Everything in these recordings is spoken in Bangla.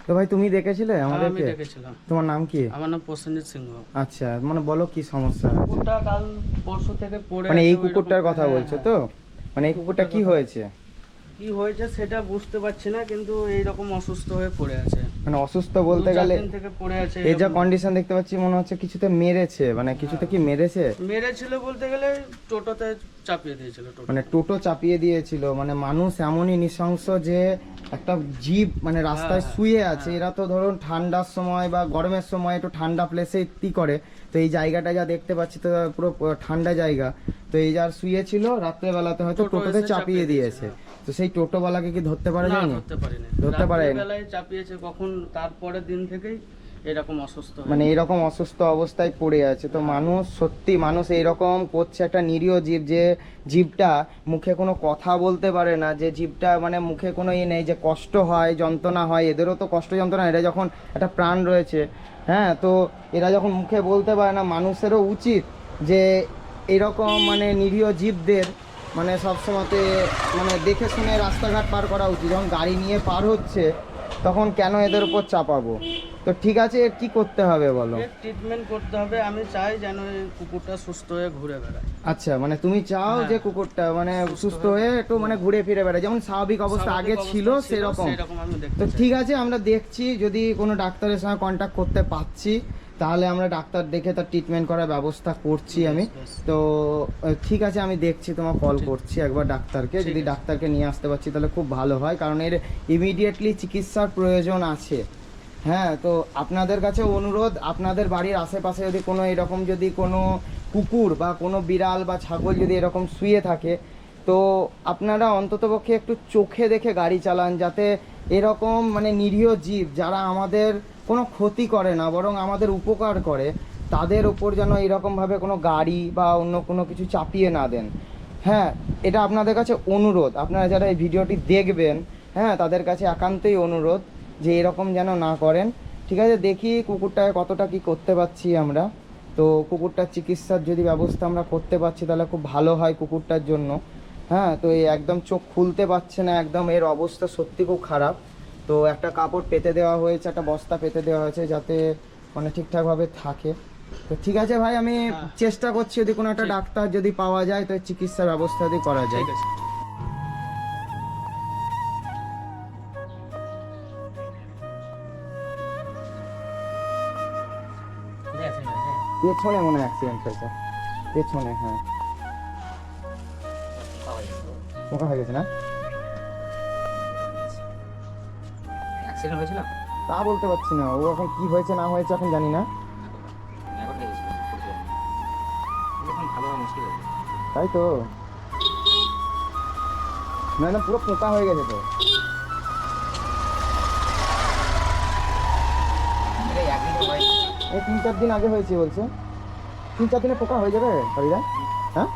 তো ভাই তুমি দেখেছিলে আমি আমাদেরকে? দেখেছিলাম। তোমার নাম কি? আমার নাম প্রসেনজিৎ সিংহ। আচ্ছা, মানে বলো কি সমস্যা আছে? কুকুরটা কাল পরশু থেকে পড়ে মানে আছে এই ওইরকম। কুকুরটার কথা হ্যাঁ, বলছো হ্যাঁ। তো? মানে এই কুকুরটা কুকুরটার কি কথা হয়েছে? কি হয়েছে সেটা বুঝতে পারছি না, কিন্তু এইরকম অসুস্থ হয়ে পড়ে আছে। মানে অসুস্থ দু বলতে চার গেলে দিন থেকে পড়ে আছে এই যা এরকম। কন্ডিশন দেখতে পাচ্ছি মনে হচ্ছে কিছুতে মেরেছে, মানে কিছুতে কি মেরেছে? মেরেছিল বলতে গেলে টোটোতে চাপিয়ে দিয়েছিল টোটো। মানে টোটো চাপিয়ে দিয়েছিল। মানে মানুষ এমনই নৃশংস যে একটা জীব মানে রাস্তায় হ্যাঁ, শুয়ে আছে। হ্যাঁ। এরা তো ধরুন ঠান্ডার সময় বা গরমের সময় একটু ঠান্ডা প্লেসে ই করে। তো এই জায়গাটা যা দেখতে পাচ্ছি তো পুরো ঠান্ডা জায়গা। তো এই যার শুয়ে ছিল রাত্রেবেলাতে হয়তো টোটো টোটোতে এসে চাপিয়ে দিয়েছে। তো সেই টোটোওয়ালাকে কি ধরতে পারা না, যায়নি? ধরতে পারিনি। ধরতে পারেনি। রাত্রিবেলায় চাপিয়েছে কখন, তারপরের দিন থেকেই এরকম অসুস্থ হয়ে মানে গেছে। এরকম অসুস্থ অবস্থায় পড়ে আছে। তো মানুষ সত্যি মানুষ এইরকম করছে, একটা নিরীহ জীব, যে জীবটা মুখে কোনো কথা বলতে পারে না, যে জীবটা মানে মুখে কোনো ইয়ে নেই, যে কষ্ট হয় যন্ত্রণা হয়, এদেরও তো কষ্ট যন্ত্রণা, এরা যখন একটা প্রাণ রয়েছে, হ্যাঁ, তো এরা যখন মুখে বলতে পারে না, মানুষেরও উচিত যে এরকম মানে নিরীহ জীবদের মানে সবসময়তে মানে দেখে শুনে রাস্তাঘাট পার করা উচিত। যখন গাড়ি নিয়ে পার হচ্ছে তখন কেন এদের উপর চাপাবো? তো ঠিক আছে, এর কি করতে হবে বলো? ট্রিটমেন্ট করতে হবে। আমি চাই যেন এই কুকুরটা সুস্থ হয়ে ঘুরে বেড়ায়। আচ্ছা, মানে তুমি চাও হ্যাঁ, যে কুকুরটা মানে সুস্থ সুস্থ হয়ে হয়ে একটু মানে ঘুরে ফিরে বেড়ায়, যেমন স্বাভাবিক অবস্থা আগে স্বাভাবিক ছিল অবস্থায় সেরকম। সেরকম আমি দেখতে তো চাই। ঠিক আছে, আমরা দেখছি যদি কোনো ডাক্তারের সঙ্গে কন্ট্যাক্ট করতে পারছি তাহলে আমরা ডাক্তার দেখে তার ট্রিটমেন্ট করার ব্যবস্থা করছি আমি। বেশ। তো ঠিক আছে, আমি দেখছি, তোমার কল করছি একবার ডাক্তারকে। ঠিক যদি আছে। ডাক্তারকে নিয়ে আসতে পারছি তাহলে খুব ভালো হয়, কারণ এর ইমিডিয়েটলি চিকিৎসার প্রয়োজন আছে। হ্যাঁ, তো আপনাদের কাছে অনুরোধ, আপনাদের বাড়ির আশেপাশে যদি কোনো এরকম যদি কোনো কুকুর বা কোনো বিড়াল বা ছাগল যদি এরকম শুয়ে থাকে, তো আপনারা অন্ততপক্ষে একটু চোখে দেখে গাড়ি চালান, যাতে এরকম মানে নিরীহ জীব যারা আমাদের কোনো ক্ষতি করে না বরং আমাদের উপকার করে, তাদের ওপর যেন এরকমভাবে কোনো গাড়ি বা অন্য কোনো কিছু চাপিয়ে না দেন। হ্যাঁ, এটা আপনাদের কাছে অনুরোধ। আপনারা যারা এই ভিডিওটি দেখবেন, হ্যাঁ, তাদের কাছে একান্তই অনুরোধ যে এরকম যেন না করেন। ঠিক আছে, দেখি কুকুরটাকে কতটা কি করতে পারছি আমরা। তো কুকুরটার চিকিৎসার যদি ব্যবস্থা আমরা করতে পারছি তাহলে খুব ভালো হয় কুকুরটার জন্য। হ্যাঁ, তো এই একদম চোখ খুলতে পারছে না, একদম এর অবস্থা সত্যি খুব খারাপ। তো একটা কাপড় পেতে দেওয়া হয়েছে, একটা বস্তা পেতে দেওয়া হয়েছে যাতে মানে ঠিকঠাকভাবে থাকে। তো ঠিক আছে ভাই, আমি চেষ্টা করছি যদি কোনো একটা ডাক্তার যদি পাওয়া যায় তো চিকিৎসার ব্যবস্থা যদি করা যায়। ঠিক আছে। পেছনে মনে হয় অ্যাক্সিডেন্ট হয়েছে, পেছনে, হ্যাঁ, পোকা হয়ে গেছে না? অ্যাক্সিডেন্ট হয়েছিল তা বলতে পারছি না, ও এখন কি হয়েছে না হয়েছে এখন জানি না। এখন হয়ে গেছিল এখন ভালো হওয়া মুশকিল হয়েছে তাই তো, না না, পুরো পোকা হয়ে গেছে তো। এই একদিন তো হয় এই 3-4 দিন আগে হয়েছে বলছে। 3-4 দিনে পোকা হয়ে যাবে হরিদা? হ্যাঁ,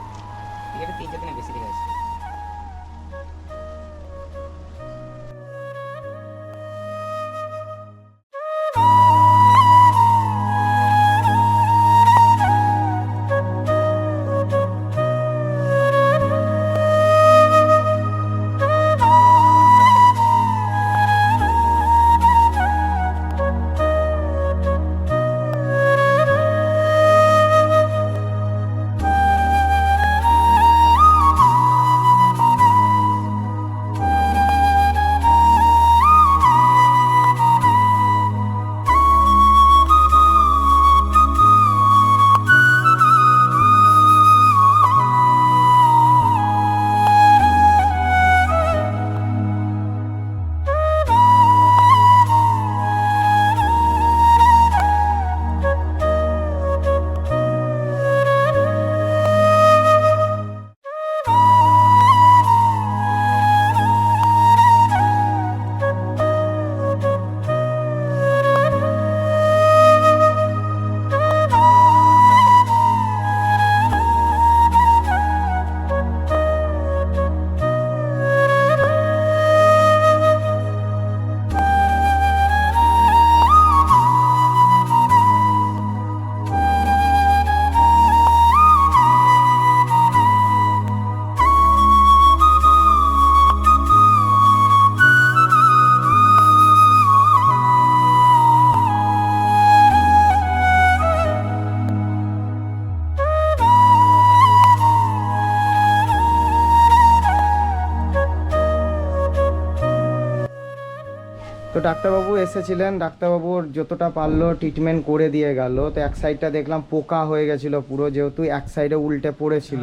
এটা 3-4 দিনে বেশি ঠিক আছে তো ডাক্তারবাবু এসেছিলেন, ডাক্তারবাবুর যতটা পারলো ট্রিটমেন্ট করে দিয়ে গেল। তো এক সাইডটা দেখলাম পোকা হয়ে গেছিলো পুরো, যেহেতু এক সাইডে উল্টে পড়েছিল।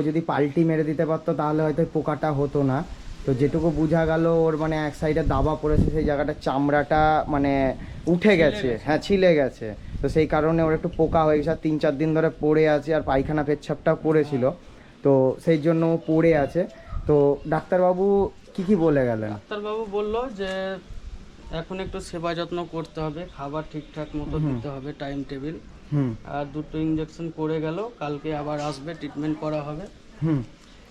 যদি পাল্টি মেরে দিতে পারতো তাহলে হয়তো এই পোকাটা হতো না। তো যেটুকু বোঝা গেল ওর মানে এক সাইডে দাবা পড়েছে, সেই জায়গাটা চামড়াটা মানে উঠে গেছে, হ্যাঁ ছিলে গেছে। তো সেই কারণে ওর একটু পোকা হয়ে গেছে, আর 3-4 দিন ধরে পড়ে আছে, আর পায়খানা পেচ্ছাপটাও করেছিল। তো সেই জন্য ও পড়ে আছে। তো ডাক্তারবাবু কি বলে গেলেন? ডাক্তারবাবু বললো যে এখন একটু সেবা যত্ন করতে হবে, খাবার ঠিকঠাক মতো দিতে হবে, টাইম টেবিল, আর 2টো ইঞ্জেকশন করে গেল, কালকে আবার আসবে, ট্রিটমেন্ট করা হবে।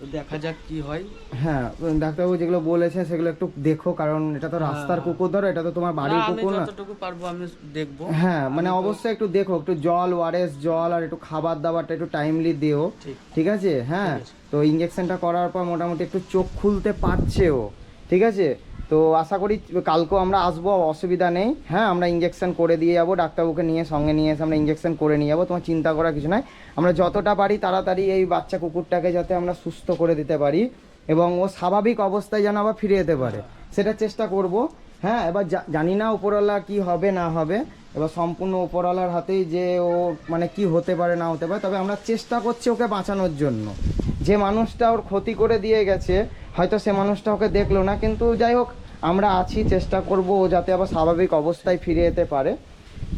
তো দেখা যাক কি হয়। হ্যাঁ, ডাক্তারবাবু যেগুলো বলেছে সেগুলো একটু দেখো, কারণ এটা তো রাস্তার কুকুর, ধরো এটা তো তোমার বাড়ির কুকুর না। আমি যতটুকু পারবো আমি দেখবো। হ্যাঁ, মানে অবশ্যই একটু দেখো, একটু জল, ওআরএস জল, আর একটু খাবার দাবারটা একটু টাইমলি দিও, ঠিক আছে? হ্যাঁ, তো ইঞ্জেকশনটা করার পর মোটামুটি একটু চোখ খুলতে পারছে ও, ঠিক আছে? তো আশা করি কালকেও আমরা আসবো, অসুবিধা নেই। হ্যাঁ, আমরা ইঞ্জেকশন করে দিয়ে যাবো, ডাক্তারবাবুকে নিয়ে সঙ্গে নিয়ে এসে আমরা ইঞ্জেকশন করে নিয়ে যাবো, তোমার চিন্তা করার কিছু নাই। আমরা যতটা পারি তাড়াতাড়ি এই বাচ্চা কুকুরটাকে যাতে আমরা সুস্থ করে দিতে পারি এবং ও স্বাভাবিক অবস্থায় যেন আবার ফিরে যেতে পারে, সেটা চেষ্টা করব। হ্যাঁ, এবার জানি না উপরওয়ালা কি হবে না হবে, এবার সম্পূর্ণ উপরওয়ালার হাতেই যে ও মানে কি হতে পারে না হতে পারে। তবে আমরা চেষ্টা করছি ওকে বাঁচানোর জন্য। যে মানুষটা ওর ক্ষতি করে দিয়ে গেছে হয়তো সে মানুষটা ওকে দেখলো না, কিন্তু যাই হোক আমরা আছি, চেষ্টা করব ও যাতে আবার স্বাভাবিক অবস্থায় ফিরে যেতে পারে।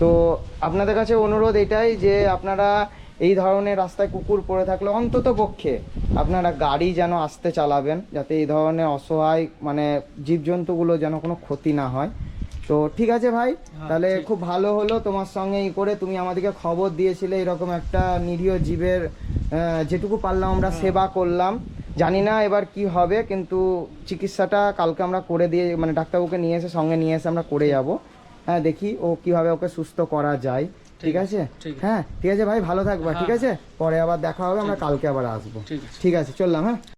তো আপনাদের কাছে অনুরোধ এটাই যে আপনারা এই ধরনের রাস্তায় কুকুর পড়ে থাকলে অন্তত পক্ষে আপনারা গাড়ি যেন আস্তে চালাবেন, যাতে এই ধরনের অসহায় মানে জীবজন্তুগুলো যেন কোনো ক্ষতি না হয়। তো ঠিক আছে ভাই, তাহলে খুব ভালো হলো তোমার সঙ্গে এই করে, তুমি আমাদেরকে খবর দিয়েছিলে এরকম একটা নিরীহ জীবের যেটুকু পারলাম আমরা সেবা করলাম। জানি না এবার কি হবে, কিন্তু চিকিৎসাটা কালকে আমরা করে দিয়ে মানে ডাক্তারবাবুকে নিয়ে এসে সঙ্গে নিয়ে এসে আমরা করে যাব। হ্যাঁ, দেখি ও কিভাবে ওকে সুস্থ করা যায়, ঠিক আছে? হ্যাঁ ঠিক আছে ভাই, ভালো থাকবা, ঠিক আছে? পরে আবার দেখা হবে, আমরা কালকে আবার আসবো, ঠিক আছে? চললাম, হ্যাঁ।